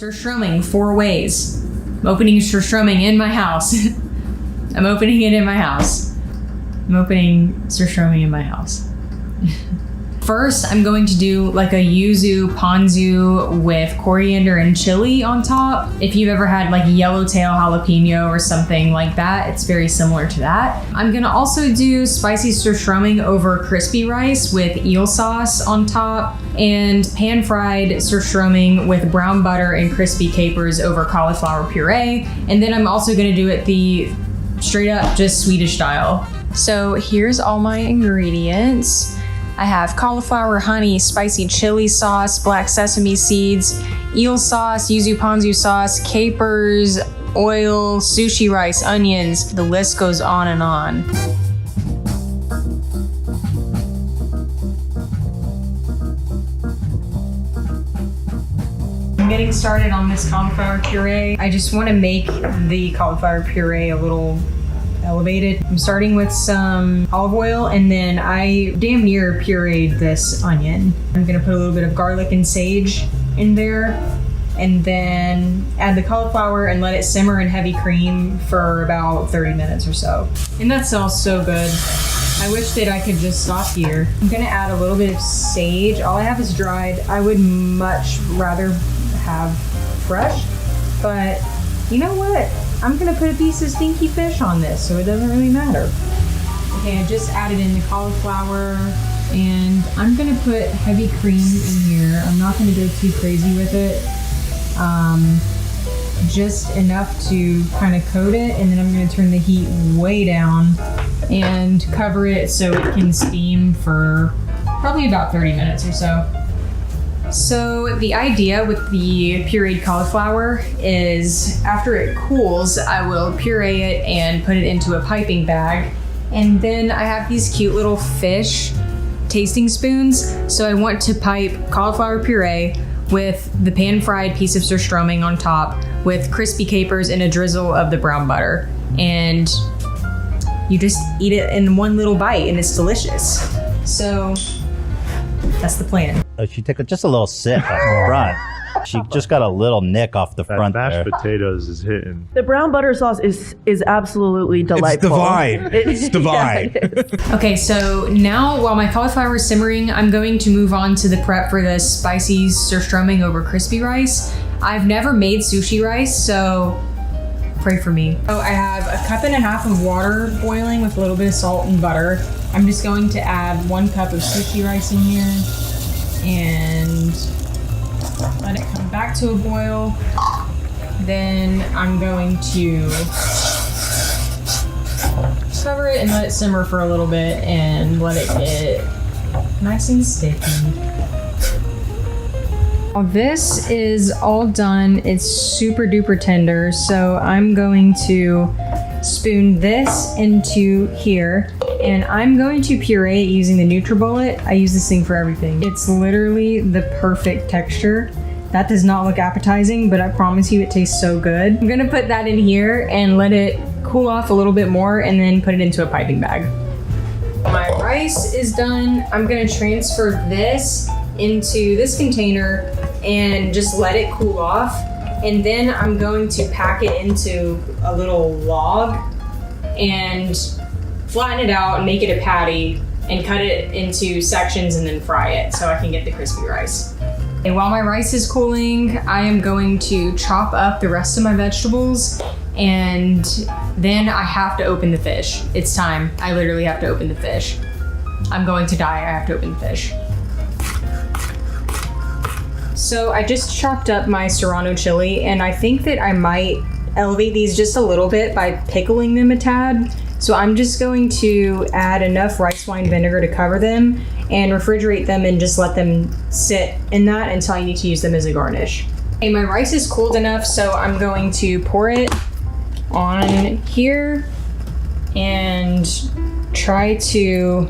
Surströmming 4 ways. I'm opening surströmming in my house. I'm opening it in my house. I'm opening surströmming in my house. First, I'm going to do like a yuzu ponzu with coriander and chili on top. If you've ever had like yellowtail jalapeno or something like that, it's very similar to that. I'm gonna also do spicy surströmming over crispy rice with eel sauce on top, and pan-fried surströmming with brown butter and crispy capers over cauliflower puree. And then I'm also gonna do it the straight up just Swedish style. So here's all my ingredients. I have cauliflower, honey, spicy chili sauce, black sesame seeds, eel sauce, yuzu ponzu sauce, capers, oil, sushi rice, onions. The list goes on and on. I'm getting started on this cauliflower puree. I just want to make the cauliflower puree a little elevated. I'm starting with some olive oil, and then I damn near pureed this onion. I'm gonna put a little bit of garlic and sage in there, and then add the cauliflower and let it simmer in heavy cream for about 30 minutes or so. And that smells so good. I wish that I could just stop here. I'm gonna add a little bit of sage. All I have is dried. I would much rather have fresh, but you know what? I'm gonna put a piece of stinky fish on this, so it doesn't really matter. Okay, I just added in the cauliflower, and I'm gonna put heavy cream in here. I'm not gonna go too crazy with it. Just enough to kind of coat it, and then I'm gonna turn the heat way down and cover it so it can steam for probably about 30 minutes or so. So the idea with the pureed cauliflower is after it cools, I will puree it and put it into a piping bag. And then I have these cute little fish tasting spoons. So I want to pipe cauliflower puree with the pan-fried piece of surströmming on top with crispy capers and a drizzle of the brown butter. And you just eat it in one little bite and it's delicious. So that's the plan. She took just a little sip up front. She just got a little nick off the front mashed there. potatoes is hitting. The brown butter sauce is absolutely delightful. It's divine. It's divine. Yeah, it is. Okay, so now while my cauliflower is simmering, I'm going to move on to the prep for the spicy surströmming over crispy rice. I've never made sushi rice, so pray for me. Oh, I have 1.5 cups of water boiling with a little bit of salt and butter. I'm just going to add 1 cup of sushi rice in here and let it come back to a boil. Then I'm going to cover it and let it simmer for a little bit and let it get nice and sticky. This is all done. It's super duper tender, so I'm going to spoon this into here, and I'm going to puree it using the NutriBullet. I use this thing for everything. It's literally the perfect texture. That does not look appetizing, but I promise you it tastes so good. I'm gonna put that in here and let it cool off a little bit more and then put it into a piping bag. My rice is done. I'm gonna transfer this into this container and just let it cool off. And then I'm going to pack it into a little log and flatten it out and make it a patty and cut it into sections and then fry it so I can get the crispy rice. And while my rice is cooling, I am going to chop up the rest of my vegetables, and then I have to open the fish. It's time. I literally have to open the fish. I'm going to die. I have to open the fish. So I just chopped up my serrano chili, and I think that I might elevate these just a little bit by pickling them a tad. So I'm just going to add enough rice wine vinegar to cover them and refrigerate them and just let them sit in that until I need to use them as a garnish. Okay, my rice is cooled enough, so I'm going to pour it on here and try to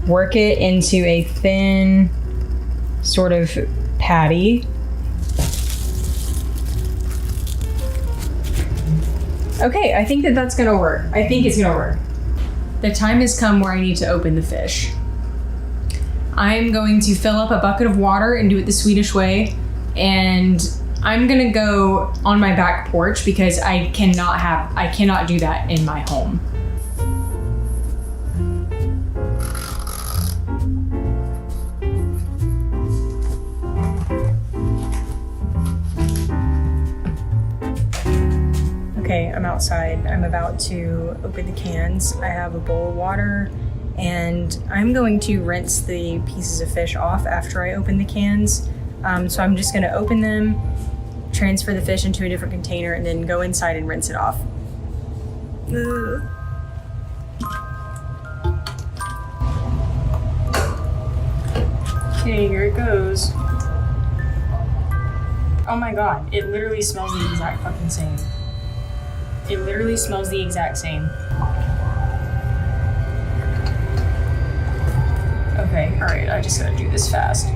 work it into a thin sort of patty. Okay, I think that that's gonna work. I think it's gonna work. The time has come where I need to open the fish. I'm going to fill up a bucket of water and do it the Swedish way and I'm gonna go on my back porch because I cannot do that in my home. Okay, I'm outside. I'm about to open the cans. I have a bowl of water and I'm going to rinse the pieces of fish off after I open the cans. So I'm just gonna open them, transfer the fish into a different container, and then go inside and rinse it off. Ugh. Okay, here it goes. Oh my god, it literally smells the exact fucking same. It literally smells the exact same. Okay, alright, I just gotta do this fast.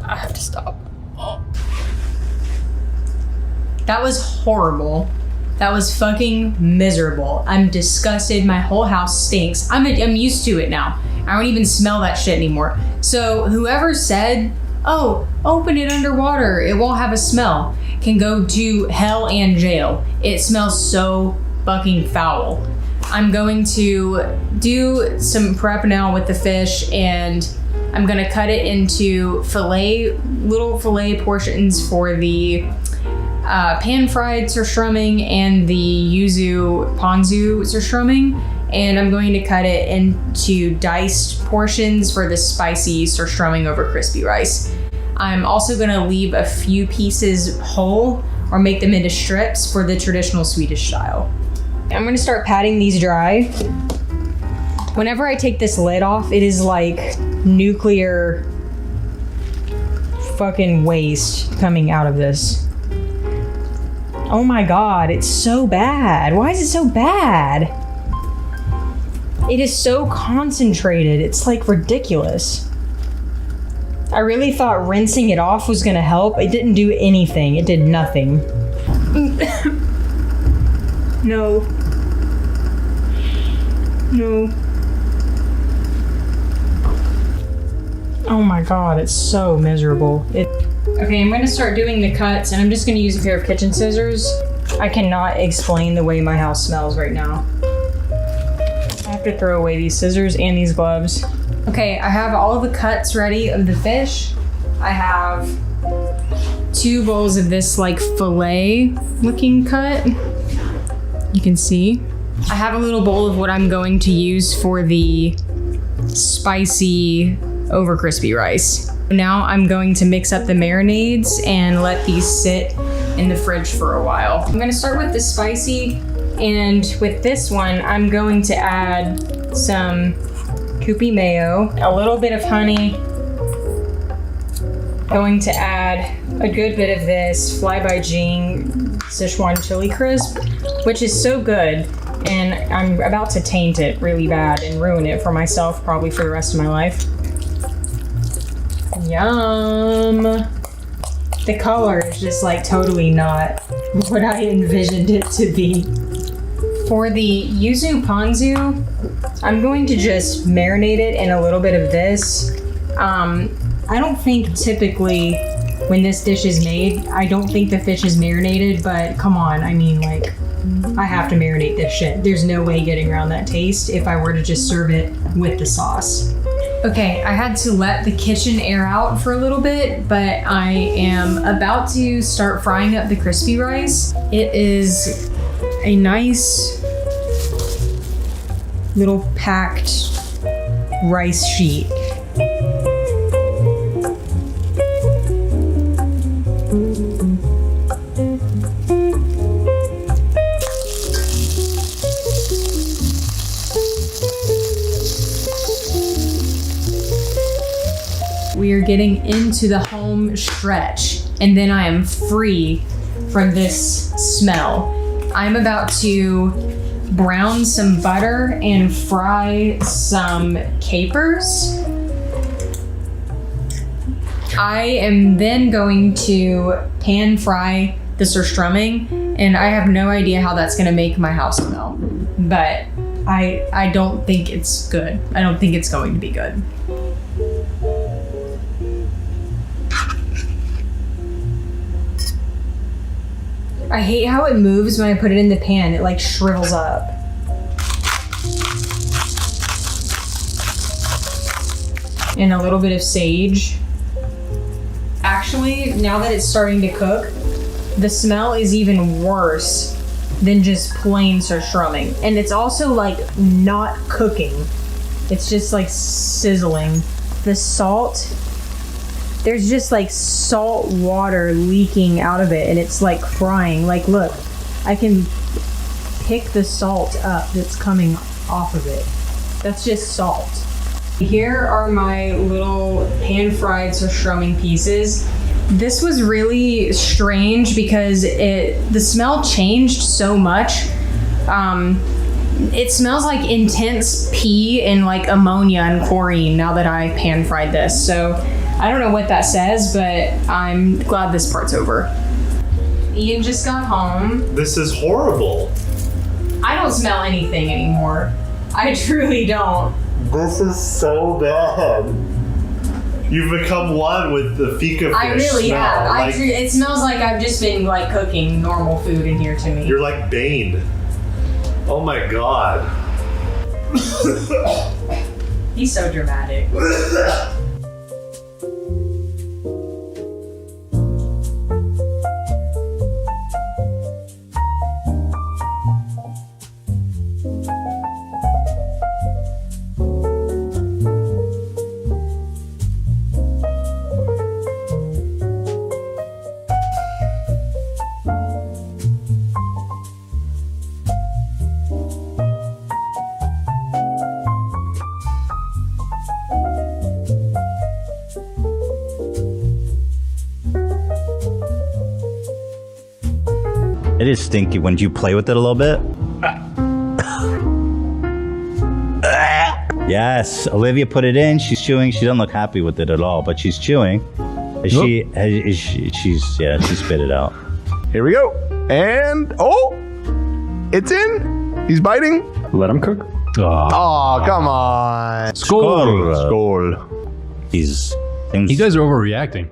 I have to stop. Oh. That was horrible. That was fucking miserable. I'm disgusted. My whole house stinks. I'm used to it now. I don't even smell that shit anymore. So whoever said, oh, open it underwater, it won't have a smell, can go to hell and jail. It smells so fucking foul. I'm going to do some prep now with the fish, and I'm gonna cut it into little fillet portions for the pan-fried surströmming and the yuzu ponzu surströmming, and I'm going to cut it into diced portions for the spicy surströmming over crispy rice. I'm also gonna leave a few pieces whole or make them into strips for the traditional Swedish style. I'm gonna start patting these dry. Whenever I take this lid off, it is like nuclear fucking waste coming out of this. Oh my god, it's so bad. Why is it so bad? It is so concentrated. It's like ridiculous. I really thought rinsing it off was gonna help. It didn't do anything. It did nothing. No. No. Oh my god, it's so miserable. Okay, I'm gonna start doing the cuts, and I'm just gonna use a pair of kitchen scissors. I cannot explain the way my house smells right now. I have to throw away these scissors and these gloves. Okay, I have all of the cuts ready of the fish. I have 2 bowls of this like fillet looking cut. You can see. I have a little bowl of what I'm going to use for the spicy over crispy rice. Now I'm going to mix up the marinades and let these sit in the fridge for a while. I'm gonna start with the spicy, and with this one, I'm going to add some Kewpie mayo, a little bit of honey, going to add a good bit of this Fly by Jing Sichuan chili crisp, which is so good, and I'm about to taint it really bad and ruin it for myself probably for the rest of my life. Yum. The color is just like totally not what I envisioned it to be. For the yuzu ponzu, I'm going to just marinate it in a little bit of this. I don't think typically when this dish is made, I don't think the fish is marinated, but come on, I mean, like, I have to marinate this shit. There's no way getting around that taste if I were to just serve it with the sauce. Okay, I had to let the kitchen air out for a little bit, but I am about to start frying up the crispy rice. It is a nice little packed rice sheet. We are getting into the home stretch, and then I am free from this smell. I'm about to brown some butter and fry some capers. I am then going to pan fry the surströmming, and I have no idea how that's going to make my house smell, but I don't think it's good. I don't think it's going to be good. I hate how it moves when I put it in the pan. It like shrivels up. And a little bit of sage. Actually, now that it's starting to cook, the smell is even worse than just plain surströmming. And it's also like not cooking. It's just like sizzling. The salt, there's just like salt water leaking out of it, and it's like frying. Like, look, I can pick the salt up that's coming off of it. That's just salt. Here are my little pan-fried surströmming pieces. This was really strange because the smell changed so much. It smells like intense pee and like ammonia and chlorine now that I pan-fried this. So I don't know what that says, but I'm glad this part's over. Ian just got home. This is horrible. I don't smell anything anymore. I truly don't. This is so bad. You've become one with the fika fish I really smell. have. Like, It smells like I've just been like cooking normal food in here to me. you're like Bane. Oh my god. He's so dramatic. It is stinky when you play with it a little bit. Yes, Olivia put it in. She's chewing. She doesn't look happy with it at all, but she's chewing. She spit it out. Here we go. And, oh, it's in. He's biting. Let him cook. Oh, come on. Skål. Skål. He's You guys are overreacting.